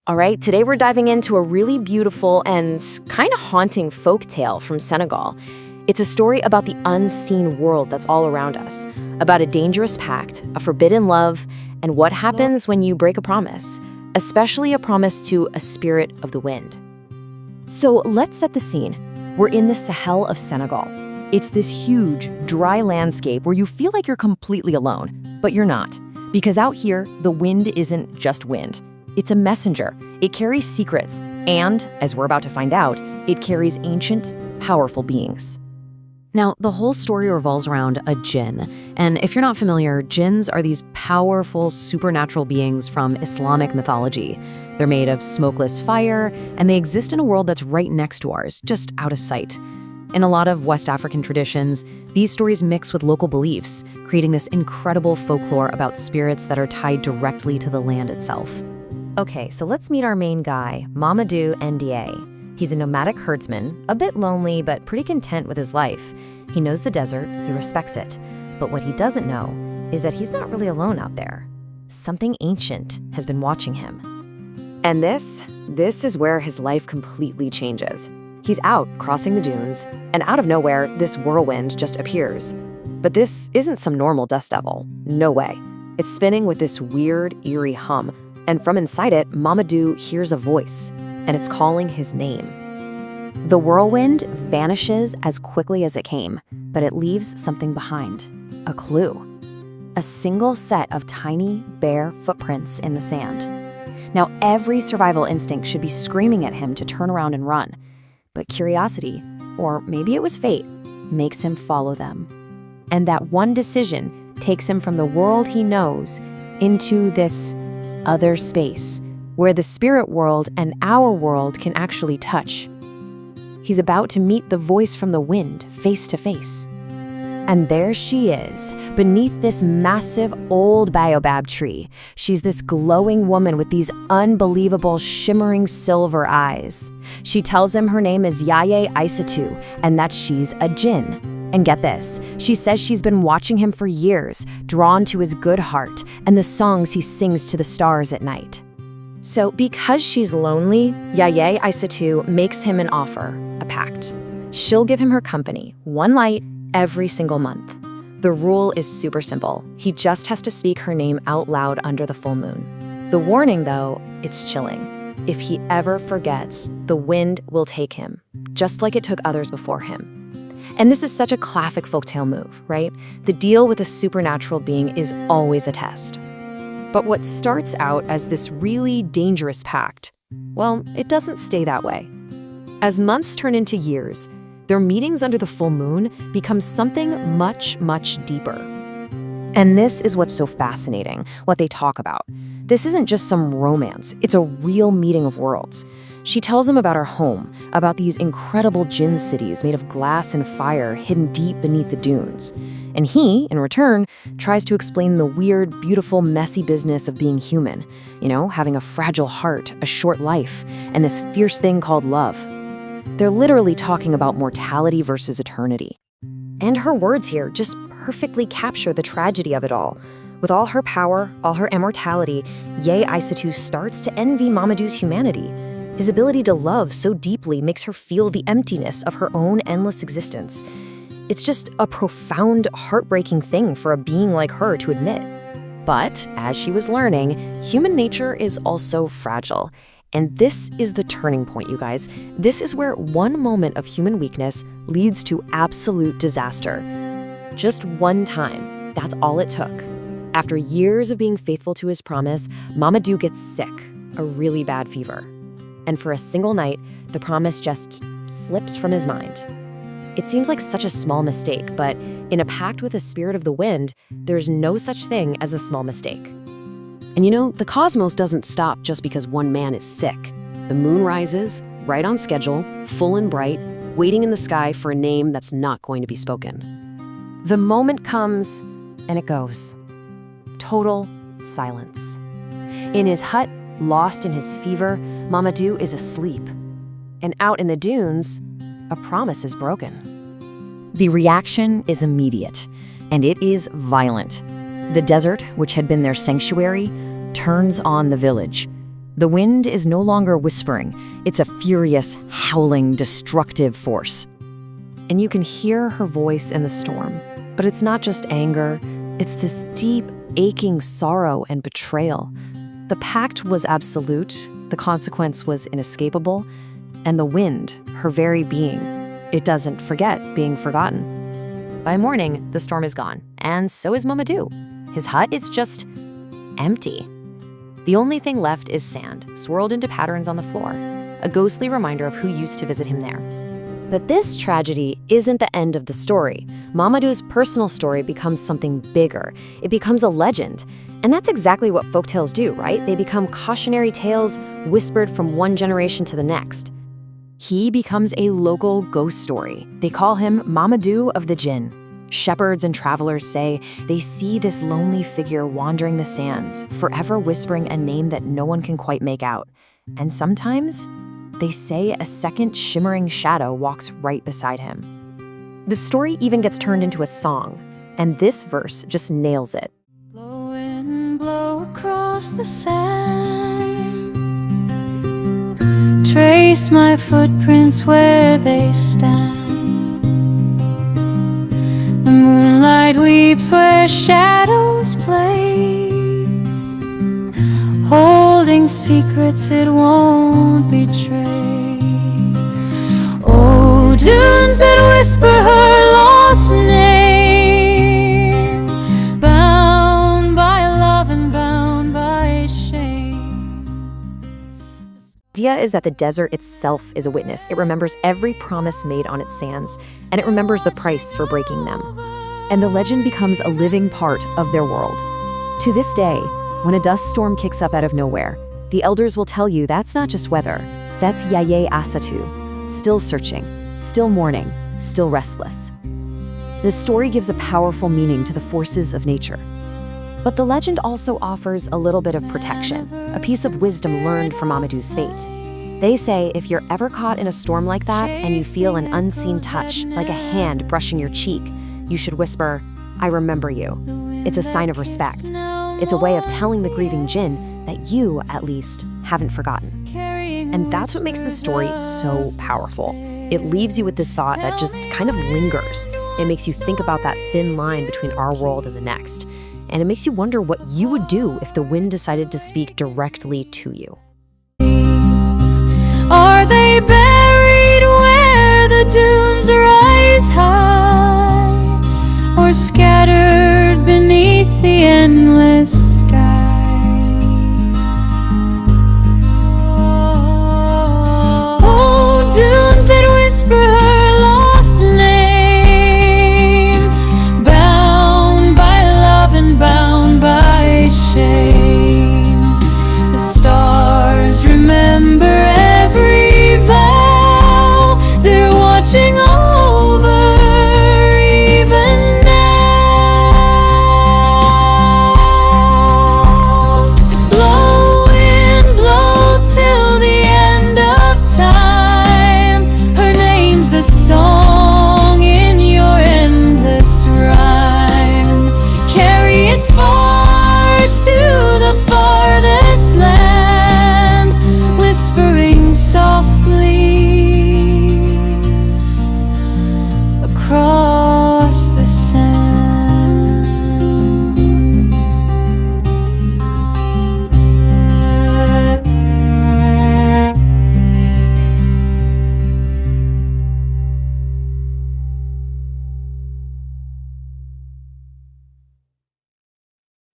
All right, today we're diving into a really beautiful and kind of haunting folk tale from Senegal. It's a story about the unseen world that's all around us, about a dangerous pact, a forbidden love, and what happens when you break a promise, especially a promise to a spirit of the wind. So let's set the scene. We're in the Sahel of Senegal. It's this huge, dry landscape where you feel like you're completely alone, but you're not. Because out here, the wind isn't just wind. It's a messenger. It carries secrets, and, as we're about to find out, it carries ancient, powerful beings. Now, the whole story revolves around a Jinn. And if you're not familiar, Jinns are these powerful, supernatural beings from Islamic mythology. They're made of smokeless fire, and they exist in a world that's right next to ours, just out of sight. In a lot of West African traditions, these stories mix with local beliefs, creating this incredible folklore about spirits that are tied directly to the land itself. Okay, so let's meet our main guy, Mamadou Ndiaye. He's a nomadic herdsman, a bit lonely but pretty content with his life. He knows the desert, he respects it. But what he doesn't know is that he's not really alone out there. Something ancient has been watching him. And this is where his life completely changes. He's out crossing the dunes, and out of nowhere, this whirlwind just appears. But this isn't some normal dust devil. No way. It's spinning with this weird, eerie hum. And from inside it, Mamadou hears a voice, and it's calling his name. The whirlwind vanishes as quickly as it came, but it leaves something behind, a clue. A single set of tiny, bare footprints in the sand. Now, every survival instinct should be screaming at him to turn around and run. But curiosity, or maybe it was fate, makes him follow them. And that one decision takes him from the world he knows into this other space, where the spirit world and our world can actually touch. He's about to meet the voice from the wind, face to face. And there she is, beneath this massive old baobab tree. She's this glowing woman with these unbelievable shimmering silver eyes. She tells him her name is Yaye Aissatou, and that she's a Jinn. And get this, she says she's been watching him for years, drawn to his good heart and the songs he sings to the stars at night. So because she's lonely, Yaye Aissatou makes him an offer, a pact. She'll give him her company, one light, every single month. The rule is super simple. He just has to speak her name out loud under the full moon. The warning, though, it's chilling. If he ever forgets, the wind will take him, just like it took others before him. And this is such a classic folktale move, right? The deal with a supernatural being is always a test. But what starts out as this really dangerous pact, well, it doesn't stay that way. As months turn into years, their meetings under the full moon become something much, much deeper. And this is what's so fascinating, what they talk about. This isn't just some romance, it's a real meeting of worlds. She tells him about her home, about these incredible Jinn cities made of glass and fire hidden deep beneath the dunes. And he, in return, tries to explain the weird, beautiful, messy business of being human. You know, having a fragile heart, a short life, and this fierce thing called love. They're literally talking about mortality versus eternity. And her words here just perfectly capture the tragedy of it all. With all her power, all her immortality, Yaye Aissatou starts to envy Mamadou's humanity. His ability to love so deeply makes her feel the emptiness of her own endless existence. It's just a profound, heartbreaking thing for a being like her to admit. But, as she was learning, human nature is also fragile. And this is the turning point, you guys. This is where one moment of human weakness leads to absolute disaster. Just one time, that's all it took. After years of being faithful to his promise, Mamadou gets sick, a really bad fever. And for a single night, the promise just slips from his mind. It seems like such a small mistake, but in a pact with the spirit of the wind, there's no such thing as a small mistake. And you know, the cosmos doesn't stop just because one man is sick. The moon rises, right on schedule, full and bright, waiting in the sky for a name that's not going to be spoken. The moment comes, and it goes. Total silence. In his hut, lost in his fever, Mamadou is asleep. And out in the dunes, a promise is broken. The reaction is immediate, and it is violent. The desert, which had been their sanctuary, turns on the village. The wind is no longer whispering. It's a furious, howling, destructive force. And you can hear her voice in the storm. But it's not just anger. It's this deep, aching sorrow and betrayal. The pact was absolute. The consequence was inescapable. And the wind, her very being, it doesn't forget being forgotten. By morning, the storm is gone, and so is Mamadou. His hut is just empty. The only thing left is sand, swirled into patterns on the floor, a ghostly reminder of who used to visit him there. But this tragedy isn't the end of the story. Mamadou's personal story becomes something bigger. It becomes a legend. And that's exactly what folktales do, right? They become cautionary tales whispered from one generation to the next. He becomes a local ghost story. They call him Mamadou of the Jinn. Shepherds and travelers say they see this lonely figure wandering the sands, forever whispering a name that no one can quite make out. And sometimes, they say a second shimmering shadow walks right beside him. The story even gets turned into a song, and this verse just nails it. Blow in, blow across the sand. Trace my footprints where they stand. The moonlight weeps where shadows play, holding secrets it won't betray. Oh, dunes that whisper her lost name, bound by love and bound by shame. The idea is that the desert itself is a witness. It remembers every promise made on its sands, and it remembers the price for breaking them. And the legend becomes a living part of their world. To this day, when a dust storm kicks up out of nowhere, the elders will tell you that's not just weather, that's Yaye Aissatou, still searching, still mourning, still restless. This story gives a powerful meaning to the forces of nature. But the legend also offers a little bit of protection, a piece of wisdom learned from Mamadou's fate. They say if you're ever caught in a storm like that and you feel an unseen touch, like a hand brushing your cheek, you should whisper, "I remember you." It's a sign of respect. It's a way of telling the grieving Jinn that you, at least, haven't forgotten. And that's what makes the story so powerful. It leaves you with this thought that just kind of lingers. It makes you think about that thin line between our world and the next. And it makes you wonder what you would do if the wind decided to speak directly to you.